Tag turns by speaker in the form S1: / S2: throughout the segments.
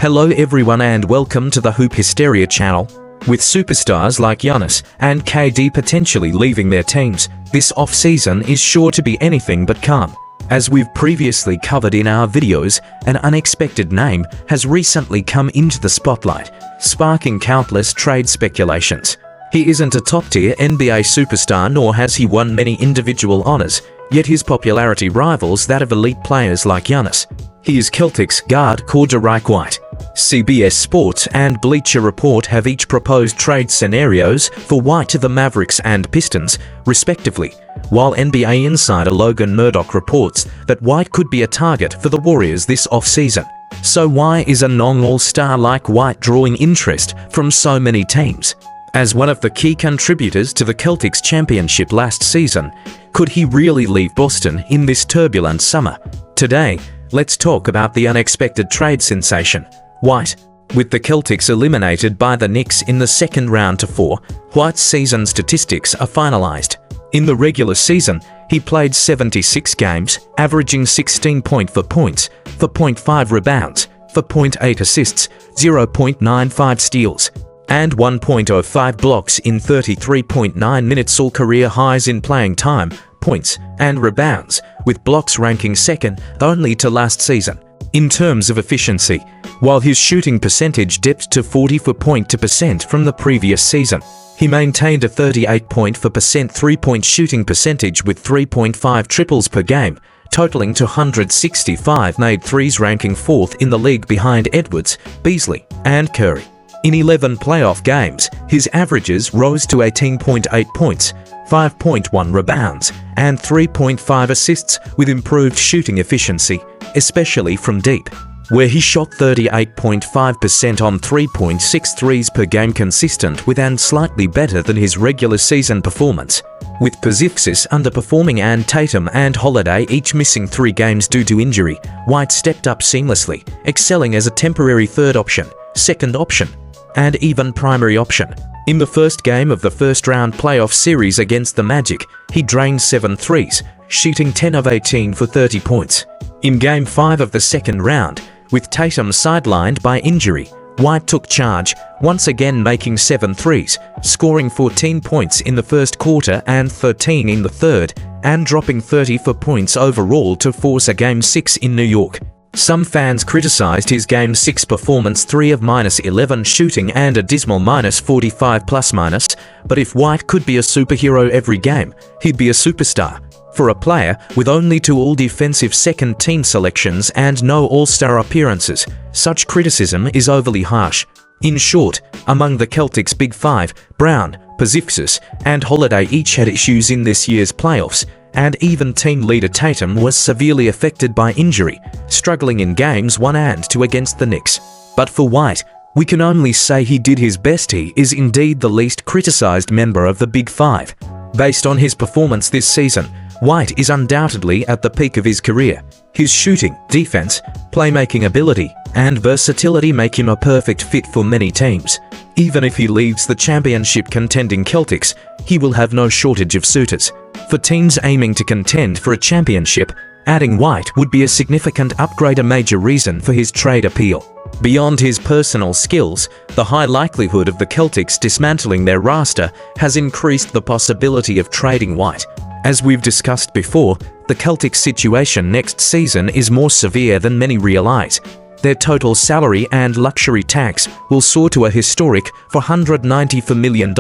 S1: Hello everyone and welcome to the Hoop Hysteria channel. With superstars like Giannis and KD potentially leaving their teams, this off-season is sure to be anything but calm. As we've previously covered in our videos, an unexpected name has recently come into the spotlight, sparking countless trade speculations. He isn't a top-tier NBA superstar nor has he won many individual honors, yet his popularity rivals that of elite players like Giannis. He is Celtics guard Derrick White. CBS Sports and Bleacher Report have each proposed trade scenarios for White to the Mavericks and Pistons, respectively, while NBA insider Logan Murdoch reports that White could be a target for the Warriors this offseason. So why is a non-all-star like White drawing interest from so many teams? As one of the key contributors to the Celtics championship last season, could he really leave Boston in this turbulent summer? Today, let's talk about the unexpected trade sensation, White. With the Celtics eliminated by the Knicks in the second round to 4, White's season statistics are finalized. In the regular season, he played 76 games, averaging 16.4 points, for 0.5 rebounds, for 0.8 assists, 0.95 steals, and 1.05 blocks in 33.9 minutes, all career highs in playing time, points, and rebounds, with blocks ranking second only to last season. In terms of efficiency, while his shooting percentage dipped to 44.2% from the previous season, he maintained a 38.4% three-point shooting percentage with 3.5 triples per game, totaling to 165 made threes, ranking 4th in the league behind Edwards, Beasley, and Curry. In 11 playoff games, his averages rose to 18.8 points, 5.1 rebounds, and 3.5 assists with improved shooting efficiency, especially from deep, where he shot 38.5% on 3.6 threes per game, consistent with and slightly better than his regular season performance. With Porzingis underperforming and Tatum and Holiday each missing 3 games due to injury, White stepped up seamlessly, excelling as a temporary third option, second option, and even primary option. In the first game of the first-round playoff series against the Magic, he drained 7 threes, shooting 10 of 18 for 30 points. In Game 5 of the second round, with Tatum sidelined by injury, White took charge, once again making 7 threes, scoring 14 points in the first quarter and 13 in the third, and dropping 34 points overall to force a Game 6 in New York. Some fans criticized his Game 6 performance, 3 of -11 shooting and a dismal -45+-, but if White could be a superhero every game, he'd be a superstar. For a player with only 2 all-defensive second-team selections and no all-star appearances, such criticism is overly harsh. In short, among the Celtics' Big Five, Brown, Porzingis, and Holiday each had issues in this year's playoffs, and even team leader Tatum was severely affected by injury, struggling in Games 1 and 2 against the Knicks. But for White, we can only say he did his best. He is indeed the least criticized member of the Big Five. Based on his performance this season, White is undoubtedly at the peak of his career. His shooting, defense, playmaking ability, and versatility make him a perfect fit for many teams. Even if he leaves the championship contending Celtics, he will have no shortage of suitors. For teams aiming to contend for a championship, adding White would be a significant upgrade, a major reason for his trade appeal. Beyond his personal skills, the high likelihood of the Celtics dismantling their roster has increased the possibility of trading White. As we've discussed before, the Celtics' situation next season is more severe than many realize. Their total salary and luxury tax will soar to a historic $494 million,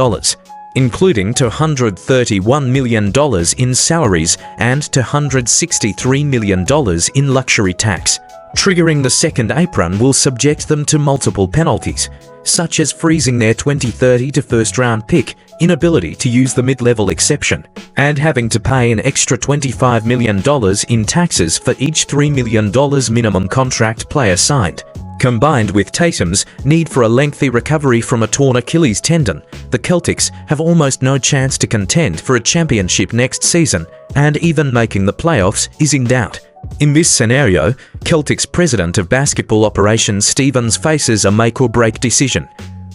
S1: including $231 million in salaries and $263 million in luxury tax. Triggering the second apron will subject them to multiple penalties, such as freezing their 2030 first-round pick, inability to use the mid-level exception, and having to pay an extra $25 million in taxes for each $3 million minimum contract player signed. Combined with Tatum's need for a lengthy recovery from a torn Achilles tendon, the Celtics have almost no chance to contend for a championship next season, and even making the playoffs is in doubt. In this scenario, Celtics president of basketball operations Stevens faces a make-or-break decision: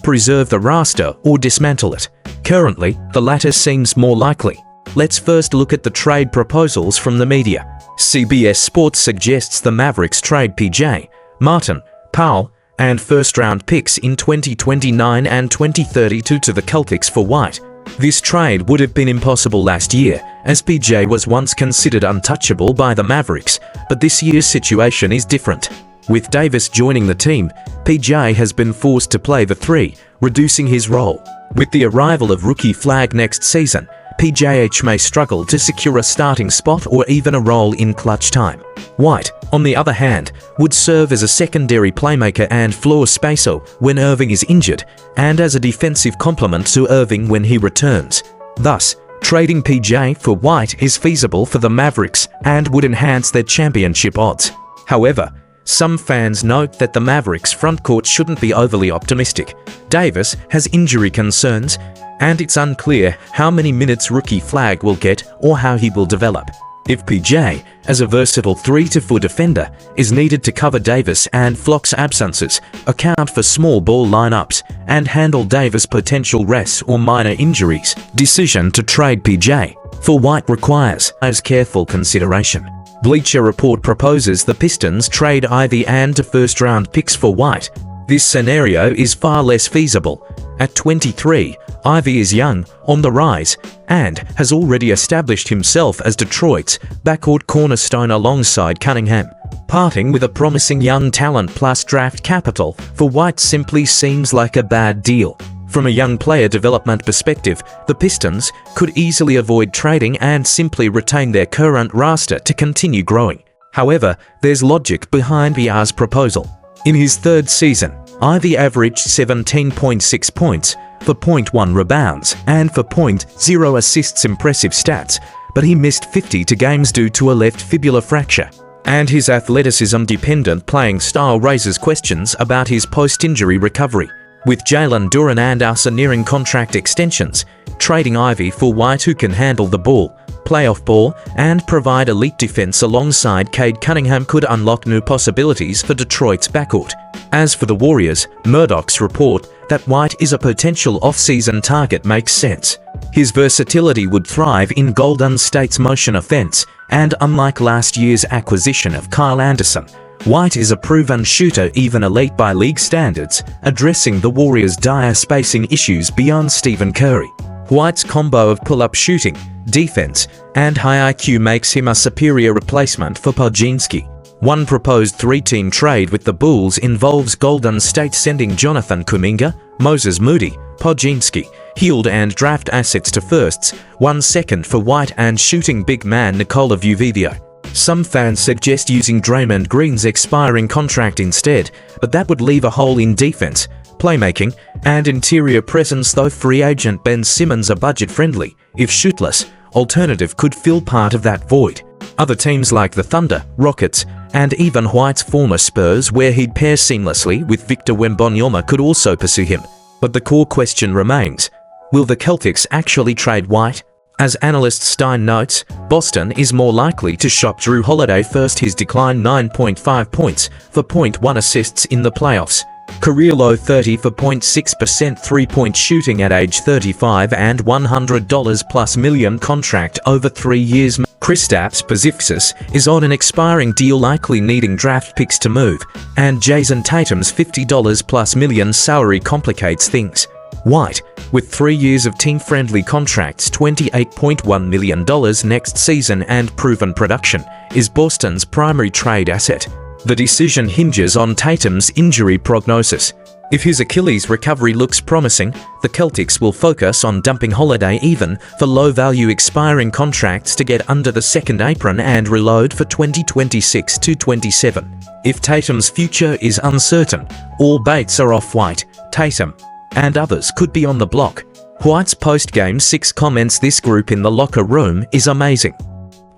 S1: preserve the roster or dismantle it. Currently, the latter seems more likely. Let's first look at the trade proposals from the media. CBS Sports suggests the Mavericks trade PJ, Martin, Powell, and first-round picks in 2029 and 2032 to the Celtics for White. This trade would have been impossible last year, as PJ was once considered untouchable by the Mavericks, but this year's situation is different. With Davis joining the team, PJ has been forced to play the 3, reducing his role. With the arrival of rookie Flag next season, PJH may struggle to secure a starting spot or even a role in clutch time. White, on the other hand, would serve as a secondary playmaker and floor spacer when Irving is injured, and as a defensive complement to Irving when he returns. Thus, trading PJ for White is feasible for the Mavericks and would enhance their championship odds. However, some fans note that the Mavericks' frontcourt shouldn't be overly optimistic. Davis has injury concerns, and it's unclear how many minutes rookie Flag will get or how he will develop. If PJ, as a versatile 3-4 defender, is needed to cover Davis and Flock's absences, account for small ball lineups, and handle Davis' potential rests or minor injuries, decision to trade PJ for White requires careful consideration. Bleacher Report proposes the Pistons trade Ivy and first-round picks for White. This scenario is far less feasible. At 23, Ivy is young, on the rise, and has already established himself as Detroit's backcourt cornerstone alongside Cunningham. Parting with a promising young talent plus draft capital for White simply seems like a bad deal. From a young player development perspective, the Pistons could easily avoid trading and simply retain their current roster to continue growing. However, there's logic behind PR's proposal. In his third season, Ivy averaged 17.6 points, for 0.1 rebounds, and for 0.0 assists, impressive stats, but he missed 52 games due to a left fibular fracture. And his athleticism-dependent playing style raises questions about his post-injury recovery. With Jalen Duren and Asa nearing contract extensions, trading Ivy for White, who can handle the ball, playoff ball, and provide elite defense alongside Cade Cunningham, could unlock new possibilities for Detroit's backcourt. As for the Warriors, Murdoch's report that White is a potential off-season target makes sense. His versatility would thrive in Golden State's motion offense, and unlike last year's acquisition of Kyle Anderson, White is a proven shooter, even elite by league standards, addressing the Warriors' dire spacing issues beyond Stephen Curry. White's combo of pull-up shooting, defense, and high IQ makes him a superior replacement for Podziemski. One proposed 3-team trade with the Bulls involves Golden State sending Jonathan Kuminga, Moses Moody, Podziemski, Hield, and draft assets to firsts, 1 second for White and shooting big man Nikola Vucevic. Some fans suggest using Draymond Green's expiring contract instead, but that would leave a hole in defense, playmaking, and interior presence, though free agent Ben Simmons, a budget-friendly, if shootless, alternative, could fill part of that void. Other teams like the Thunder, Rockets, and even White's former Spurs, where he'd pair seamlessly with Victor Wembanyama, could also pursue him. But the core question remains, will the Celtics actually trade White? As analyst Stein notes, Boston is more likely to shop Drew Holiday first. His decline 9.5 points for 0.1 assists in the playoffs. Career low 30 for 0.6% three-point shooting at age 35 and $100 plus million contract over 3 years. Kristaps Porzingis is on an expiring deal, likely needing draft picks to move, and Jason Tatum's $50 plus million salary complicates things. White, with 3 years of team-friendly contracts, $28.1 million next season, and proven production, is Boston's primary trade asset. The decision hinges on Tatum's injury prognosis. If his Achilles recovery looks promising, the Celtics will focus on dumping Holiday even for low-value expiring contracts to get under the second apron and reload for 2026-27. If Tatum's future is uncertain, all baits are off. White, Tatum, and others could be on the block. White's post-game 6 comments, "This group in the locker room is amazing.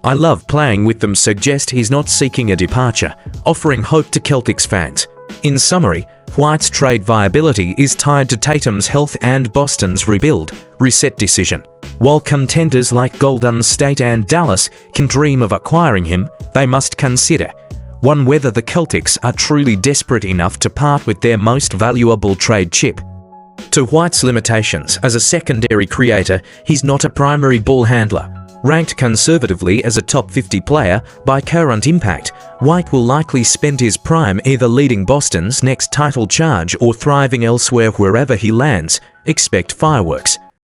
S1: I love playing with them," suggest he's not seeking a departure, offering hope to Celtics fans. In summary, White's trade viability is tied to Tatum's health and Boston's reset decision. While contenders like Golden State and Dallas can dream of acquiring him, they must consider, 1. whether the Celtics are truly desperate enough to part with their most valuable trade chip. To White's limitations as a secondary creator, he's not a primary ball handler. Ranked conservatively as a top 50 player by current impact, White will likely spend his prime either leading Boston's next title charge or thriving elsewhere. Wherever he lands, expect fireworks.